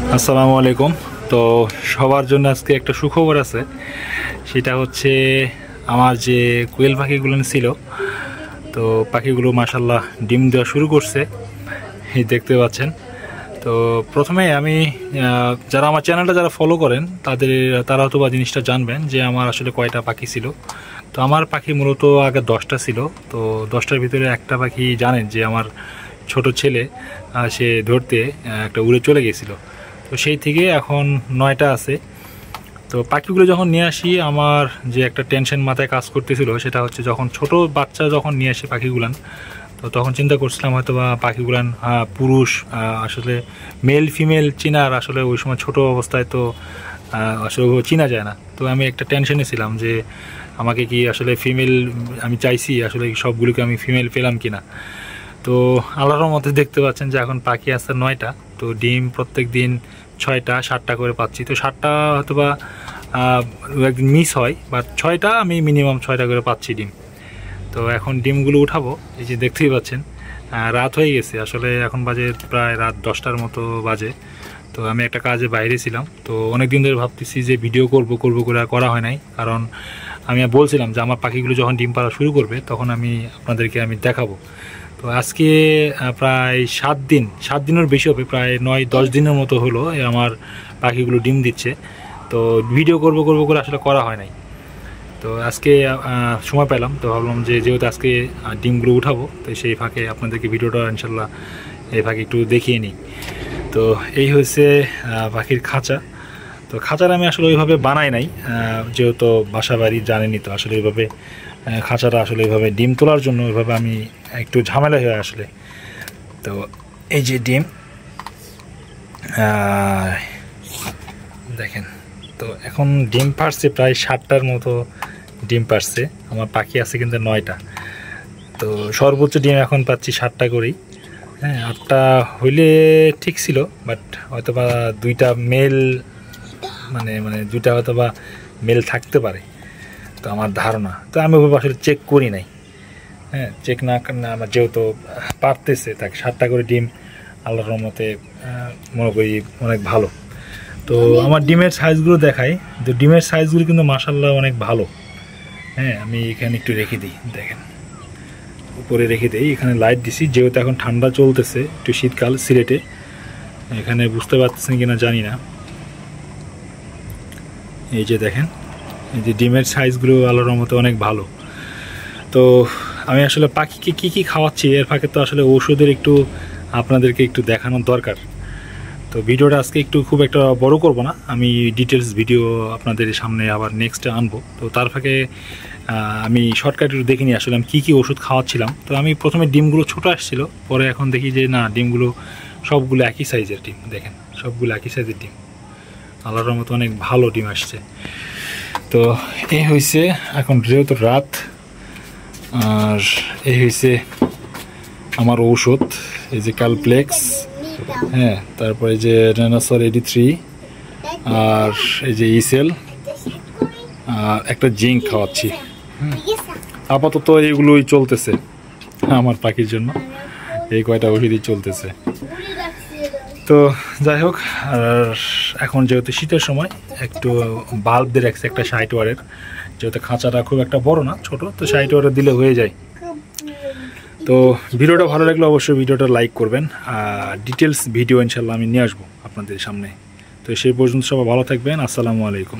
আসসালামু আলাইকুম। তো সবার জন্য আজকে একটা সুখবর আছে, সেটা হচ্ছে আমার যে কোয়েল পাখিগুলো ছিল, তো পাখিগুলো মাশাল্লাহ ডিম দেওয়া শুরু করছে, এই দেখতে পাচ্ছেন। তো প্রথমে আমি যারা আমার চ্যানেলটা যারা ফলো করেন তারা হয়তো বা জিনিসটা জানবেন যে আমার আসলে কয়টা পাখি ছিল। তো আমার পাখি মূলত আগে 10টা ছিল। তো 10টার ভিতরে একটা পাখি জানেন যে আমার ছোট ছেলে সে ধরতে একটা উড়ে চলে গেছিলো। তো সেই থেকে এখন 9টা আছে। তো পাখিগুলো যখন নিয়ে আসি, আমার যে একটা টেনশন মাথায় কাজ করতেছিল সেটা হচ্ছে যখন ছোট বাচ্চা যখন নিয়ে আসে পাখিগুলান, তো তখন চিন্তা করছিলাম হয়তো বা পাখিগুলান পুরুষ আসলে মেল ফিমেল চিনার আসলে ওই সময় ছোট অবস্থায় তো আসলে চিনা যায় না। তো আমি একটা টেনশনে ছিলাম যে আমাকে কি আসলে ফিমেল, আমি চাইছি আসলে সবগুলোকে আমি ফিমেল পেলাম কিনা। তো আল্লাহর মধ্যে দেখতে পাচ্ছেন যে এখন পাখি আছে 9টা। তো ডিম প্রত্যেক দিন 6টা 7টা করে পাচ্ছি। তো 7টা হয়তো বা একদিন মিস হয়, বাট 6টা আমি মিনিমাম 6টা করে পাচ্ছি ডিম। তো এখন ডিমগুলো উঠাবো, এই যে দেখতেই পাচ্ছেন রাত হয়ে গেছে, আসলে এখন বাজে প্রায় রাত 10টার মতো বাজে। তো আমি একটা কাজে বাইরে ছিলাম, তো অনেক দিন ধরে ভাবতেছি যে ভিডিও করব করে আর করা হয় নাই, কারণ আমি বলছিলাম যে আমার পাখিগুলো যখন ডিম পাড়া শুরু করবে তখন আপনাদেরকে আমি দেখাবো। তো আজকে প্রায় 7 দিনের বেশি হবে, প্রায় 9-10 দিনের মতো হলো আমার পাখিগুলো ডিম দিচ্ছে। তো ভিডিও করব করে আসলে করা হয় নাই। তো আজকে সময় পেলাম, তো ভাবলাম যে যেহেতু আজকে ডিমগুলো উঠাবো, তো সেই ফাঁকে আপনাদেরকে ভিডিওটা ইনশাল্লাহ এই ফাঁকে একটু দেখিয়ে নিই। তো এই হচ্ছে পাখির খাঁচা। তো খাঁচার আমি আসলে ওইভাবে বানাই নাই, যেহেতু বাসা বাড়ি জানেনি, তো আসলে এইভাবে খাঁচাটা আসলে এইভাবে ডিম তোলার জন্য ওইভাবে আমি একটু ঝামেলা হয় আসলে। তো এই যে ডিম দেখেন, তো এখন ডিম পারছে প্রায় 7টার মতো ডিম পারছে। আমার পাখি আছে কিন্তু 9টা। তো সর্বোচ্চ ডিম এখন পাচ্ছি 7টা করেই। হ্যাঁ, 8টা হইলে ঠিক ছিল, বাট হয়তো বা 2টা মেল মানে দুইটা হয়তো বা মেল থাকতে পারে, তো আমার ধারণা। তো আমি ওইভাবে আসলে চেক করি নাই। হ্যাঁ, চেক না আমার যেহেতু পারতেছে, তাকে 7টা করে ডিম আল্লাহর রহমতে মনে করি অনেক ভালো। তো আমার ডিমের সাইজগুলো দেখাই, তো ডিমের সাইজগুলো কিন্তু মাশাআল্লাহ অনেক ভালো। হ্যাঁ, আমি এখানে একটু রেখে দিই, দেখেন উপরে রেখে দিই, এখানে লাইট দিছি যেহেতু এখন ঠান্ডা চলতেছে, একটু শীতকাল সিলেটে, এখানে বুঝতে পারতেছেন কিনা জানি না। এই যে দেখেন, এই যে ডিমের সাইজগুলো আল্লাহর রহমতে অনেক ভালো। তো আমি আসলে পাখিকে কি খাওয়াচ্ছি এর ফাঁকে তো আসলে ওষুধের একটু আপনাদেরকে একটু দেখানোর দরকার। তো ভিডিওটা আজকে একটু খুব একটা বড় করব না, আমি ডিটেলস ভিডিও আপনাদের সামনে আবার নেক্সটে আনবো। তো তার ফাঁকে আমি শর্টকাট দেখে নিই আসলে আমি কী ওষুধ খাওয়াচ্ছিলাম। তো আমি প্রথমে ডিমগুলো ছোটো আসছিল, পরে এখন দেখি যে না, ডিমগুলো সবগুলো একই সাইজের ডিম, দেখেন সবগুলো একই সাইজের ডিম, আল্লাহর মতো অনেক ভালো ডিম আসছে। তো এই হয়েছে এখন যেহেতু রাত, আর এই হয়েছে আমার ঔষধ, এই যে কালপ্লেক্স, হ্যাঁ, তারপরে যে ডাইনোসর AD3, আর এই যে ইসেল, আর একটা জিঙ্ক খাওয়াচ্ছি। আপাতত এইগুলোই চলতেছে আমার পাখির জন্য, এই কয়টা ওষুধই চলতেছে। তো যাই হোক, আর এখন যেহেতু শীতের সময় একটু বাল্ব দিয়ে রাখছে একটা 60 ওয়াটের, যেহেতু খাঁচাটা খুব একটা বড় না, ছোট, তো 60 ওয়াটের দিলে হয়ে যায়। তো ভিডিওটা ভালো লাগলে অবশ্যই ভিডিওটা লাইক করবেন, আর ডিটেলস ভিডিও ইনশাল্লাহ আমি নিয়ে আসবো আপনাদের সামনে। তো সেই পর্যন্ত সবাই ভালো থাকবেন, আসসালামু আলাইকুম।